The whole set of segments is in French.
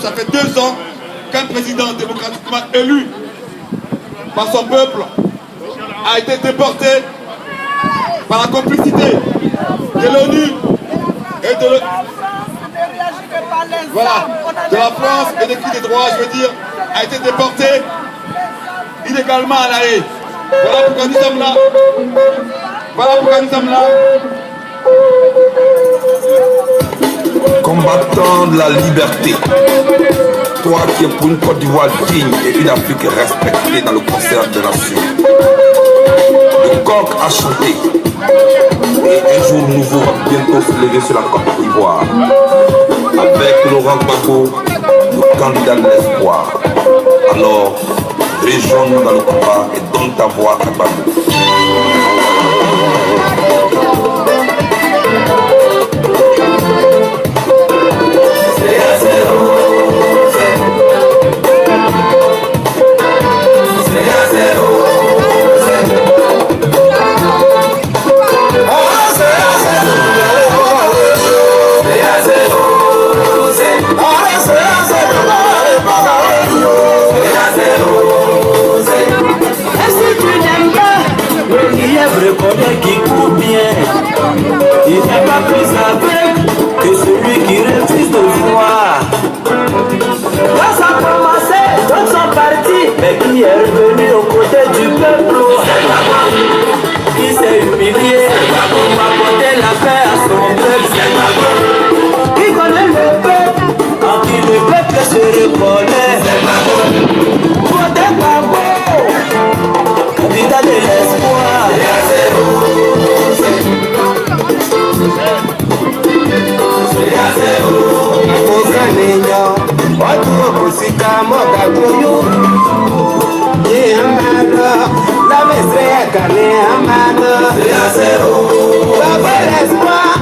Ça fait 2 ans qu'un président démocratiquement élu par son peuple a été déporté par la complicité de l'ONU et de la France et des cris des droits, je veux dire, a été déporté illégalement à La Haye. Voilà pourquoi nous sommes là. Voilà pourquoi nous sommes là. Combattant de la liberté, toi qui es pour une Côte d'Ivoire digne et une Afrique respectée dans le concert des nations. Le coq a chanté et un jour nouveau va bientôt se lever sur la Côte d'Ivoire. Avec Laurent Gbagbo, le candidat de l'espoir. Alors, rejoins-nous dans le combat et donne ta voix à Gbagbo. Reconnaît qui court bien. Il n'est pas plus aveugle que celui qui refuse de voir. Quand ça a commencé, d'autres sont partis, mais qui est revenu aux côtés du peuple, qui s'est humilié pour apporter la paix à son peuple, qui connaît le peuple, en qui le peuple se reconnaît. Votez Gbagbo, candidat de l'espoir. Watu wakusika moga kuyu Ye amado La mestre kane amado Baba l'espoir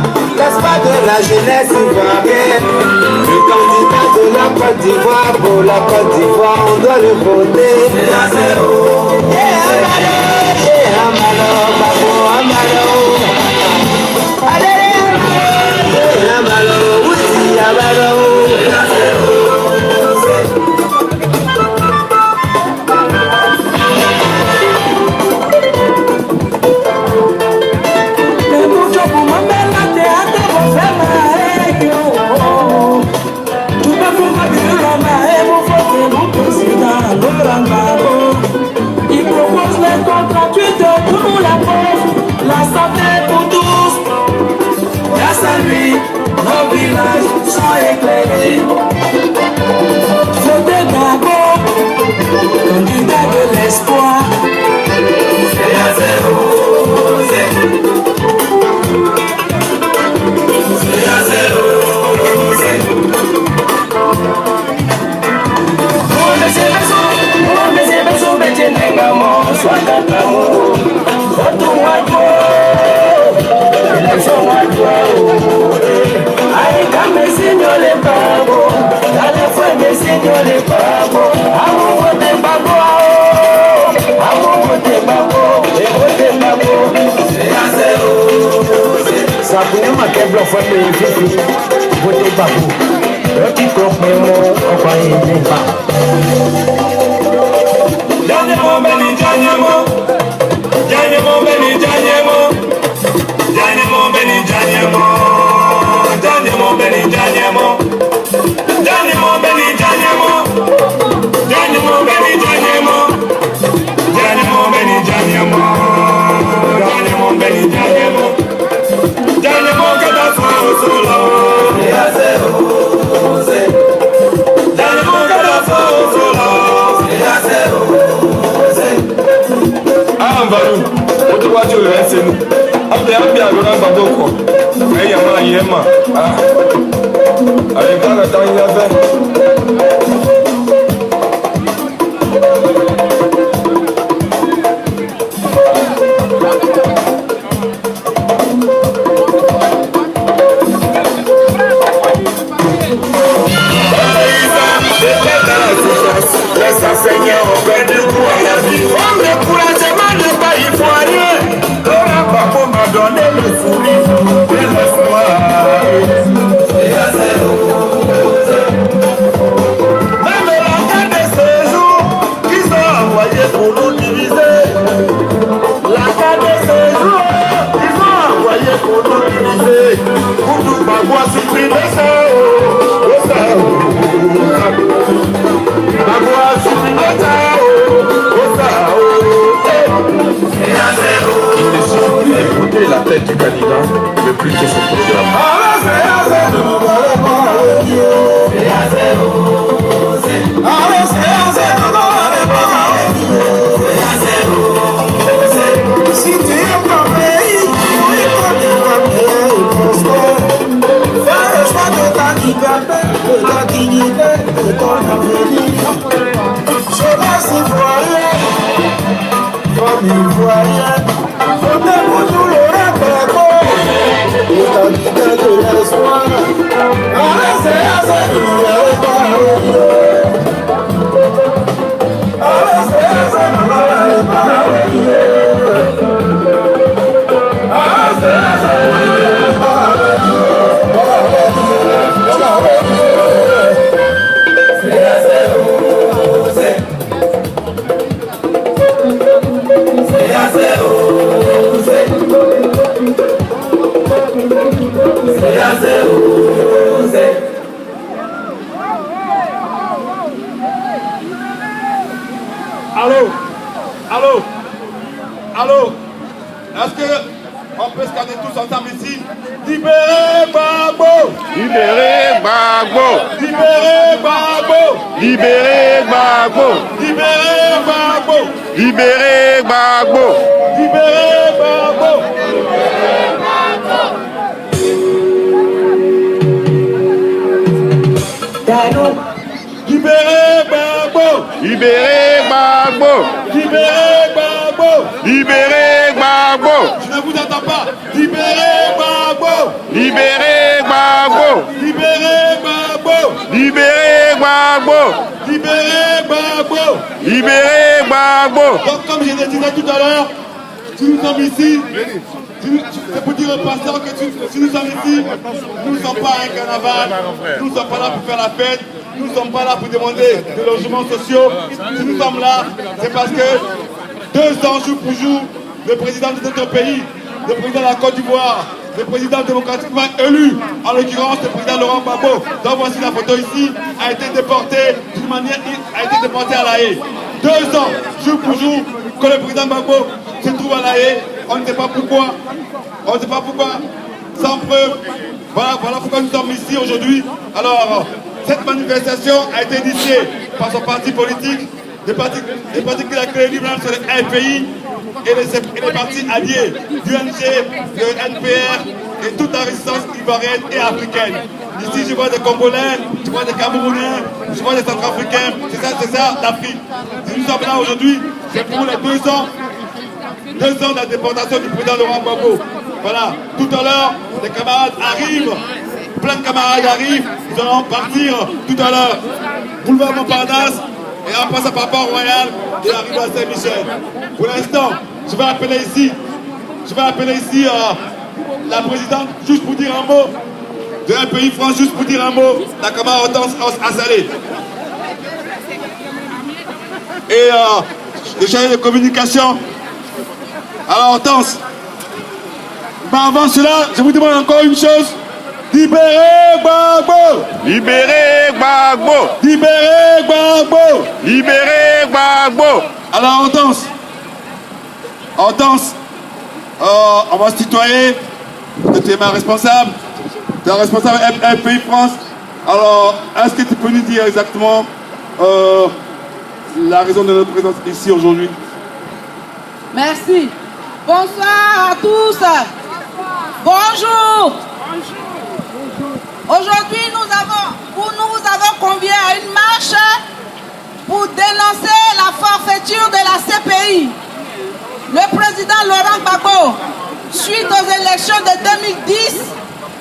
de la jeunesse ivoirienne. Le candidat de la Côte d'Ivoire pour la Côte d'Ivoire, on doit le voter. Ye amado Babo amado Ye amado Uti amado. Il propose les contrats pour la pauvre, la santé pour Ini makai blok foto Fifi, foto babu. Roti kok memo apa ini pak? Janyemo beni janyemo, janyemo beni janyemo, janyemo beni janyemo, janyemo beni janyemo, janyemo beni janyemo, janyemo beni janyemo, janyemo beni janyemo, janyemo beni janyemo, janyemo kada solo, janyemo kada solo. Ambaru, otu waju le senu. Abia go na baboko. Eya ma yema. Ale kala tan ya fe. Seigneur, on fait du coup à la vie. On me couragement de pas y faut rien. L'ora papa m'a donné le sourire. Et laisse-moi. Même la carte de séjour qu'ils ont envoyé pour nous diviser. La carte de séjour qu'ils ont envoyé pour nous diviser. Pour nous pas voir supprimer ça. Écoutez la tête du candidat, mais plutôt son programme. Si tu es comme pays, fais le choix de ta liberté, de ton avenir. Jeunesse ivoirienne, famille ivoirienne, votez pour nous le répète, le candidat de l'espoir. Allô? Est-ce qu'on peut scanner tous ensemble ici? Libérez Gbagbo! Libérez Gbagbo! Libérez Gbagbo! Libérez Gbagbo! Libérez Gbagbo! Libérez Gbagbo! Libérez Gbagbo! Libérez Gbagbo! Libérez Gbagbo! Libérez Gbagbo! Libérez Gbagbo! Je ne vous entends pas! Libérez Gbagbo! Libérez Gbagbo! Libérez Gbagbo! Libérez Gbagbo! Libérez Gbagbo! Libérez Gbagbo! Donc comme je le disais tout à l'heure, si nous sommes ici, c'est pour dire aux passants que si nous sommes ici, nous ne sommes pas un carnaval, nous ne sommes pas là pour faire la fête, nous ne sommes pas là pour demander des logements sociaux. Si nous sommes là, c'est parce que 2 ans jour pour jour, le président de notre pays, le président de la Côte d'Ivoire, le président démocratiquement élu, en l'occurrence le président Laurent Gbagbo, dont voici la photo ici, a été déporté d'une manière, a été déporté à La Haye. 2 ans, jour pour jour, que le président Gbagbo se trouve à La Haye, on ne sait pas pourquoi, sans preuve. Voilà pourquoi nous sommes ici aujourd'hui. Alors, cette manifestation a été initiée par son parti politique, des partis qu'il a créés lui-même sur le LPI et les partis alliés, l'UNG, le NPR et toute la résistance ivoirienne et africaine. Ici, je vois des Congolais, je vois des Camerounais, je vois des Centrafricains, c'est ça l'Afrique. Si nous sommes là aujourd'hui, c'est pour les 2 ans de la déportation du président Laurent Gbagbo. Voilà, tout à l'heure, les camarades arrivent, plein de camarades arrivent, nous allons partir tout à l'heure. Boulevard Montparnasse, et en passant par Port-Royal, et arriver à Saint-Michel. Pour l'instant, je vais appeler ici la présidente, juste pour dire un mot, de un pays France, juste pour dire un mot, la camarade Hortense Azalé. Et le chargé de communication. Alors Hortense, mais avant cela, je vous demande encore une chose. Libérez Gbagbo! Libérez Gbagbo! Libérez Gbagbo! Libérez Gbagbo! Alors Hortense, on va se tutoyer. Tu es ma responsable. Tu es la responsable RPI France. Alors, est-ce que tu peux nous dire exactement la raison de notre présence ici aujourd'hui? Merci. Bonsoir à tous. Bonjour. Aujourd'hui, nous avons convié à une marche pour dénoncer la forfaiture de la CPI. Le président Laurent Gbagbo, suite aux élections de 2010,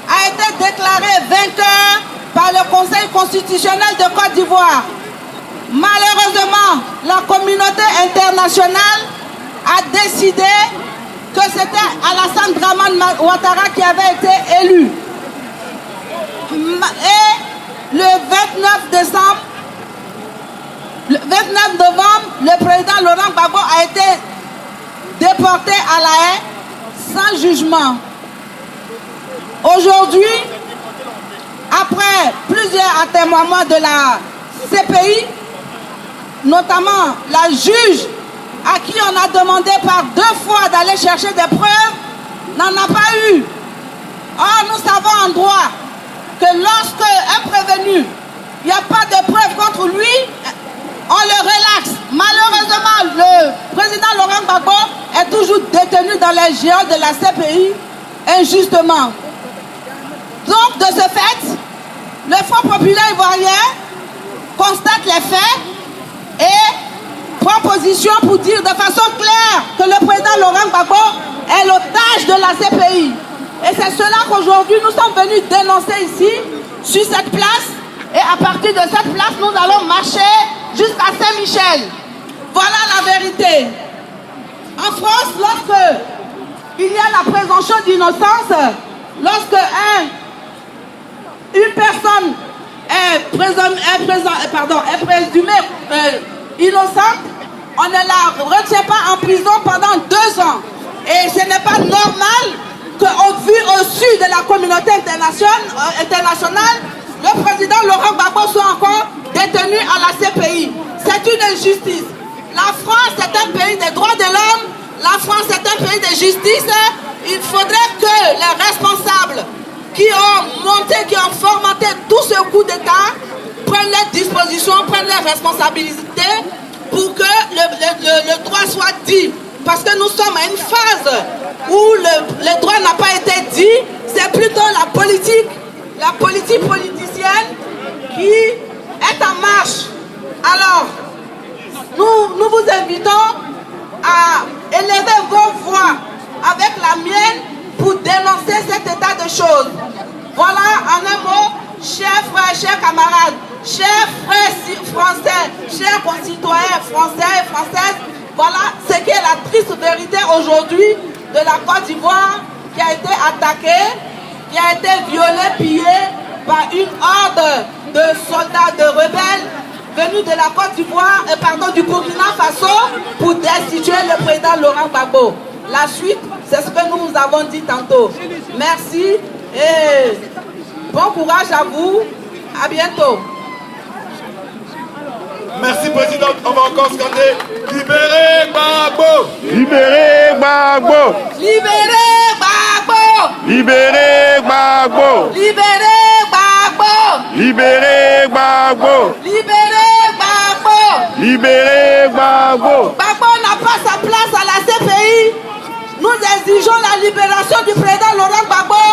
a été déclaré vainqueur par le Conseil constitutionnel de Côte d'Ivoire. Malheureusement, la communauté internationale a décidé que c'était Alassane Dramane Ouattara qui avait été élu. Et le 29 novembre, le président Laurent Gbagbo a été déporté à La Haye sans jugement. Aujourd'hui, après plusieurs atermoiements de la CPI, notamment la juge à qui on a demandé par 2 fois d'aller chercher des preuves, n'en a pas eu. Or, nous savons en droit que lorsque un prévenu, il n'y a pas de preuves contre lui, on le relaxe. Malheureusement, le président Laurent Gbagbo est toujours détenu dans les géants de la CPI injustement. Donc, de ce fait, le Front populaire ivoirien constate les faits et prend position pour dire de façon claire que le président Laurent Gbagbo est l'otage de la CPI. Et c'est cela qu'aujourd'hui nous sommes venus dénoncer ici, sur cette place. Et à partir de cette place, nous allons marcher jusqu'à Saint-Michel. Voilà la vérité. En France, lorsque il y a la présomption d'innocence, lorsque une personne est présumée innocente, on ne la retient pas en prison pendant 2 ans. Et ce n'est pas normal qu'au vu au su de la communauté internationale, le président Laurent Gbagbo soit encore détenu à la CPI. C'est une injustice. La France est un pays des droits de l'homme, la France est un pays de justice. Il faudrait que les responsables qui ont monté, qui ont formaté tout ce coup d'État prennent les dispositions, prennent les responsabilités pour que le droit soit dit. Parce que nous sommes à une phase où le droit n'a pas été dit, c'est plutôt la politique politicienne qui est en marche. Alors, nous vous invitons à élever vos voix avec la mienne pour dénoncer cet état de choses. Voilà en un mot, chers frères, chers camarades, chers frères français, chers concitoyens français et françaises, voilà ce qui est la triste vérité aujourd'hui de la Côte d'Ivoire qui a été attaquée, qui a été violée, pillée par une horde de soldats, de rebelles venus de la Côte d'Ivoire, du Burkina Faso pour destituer le président Laurent Gbagbo. La suite, c'est ce que nous vous avons dit tantôt. Merci et bon courage à vous. À bientôt. Merci, présidente. On va encore scander. Libérez Gbagbo! Libérez Gbagbo! Libérez Gbagbo! Libérez Gbagbo! Libérez Gbagbo! Libérez Gbagbo! Libérez Gbagbo! Libérez Gbagbo! Gbagbo n'a pas sa place à la CPI. Nous exigeons la libération du président Laurent Gbagbo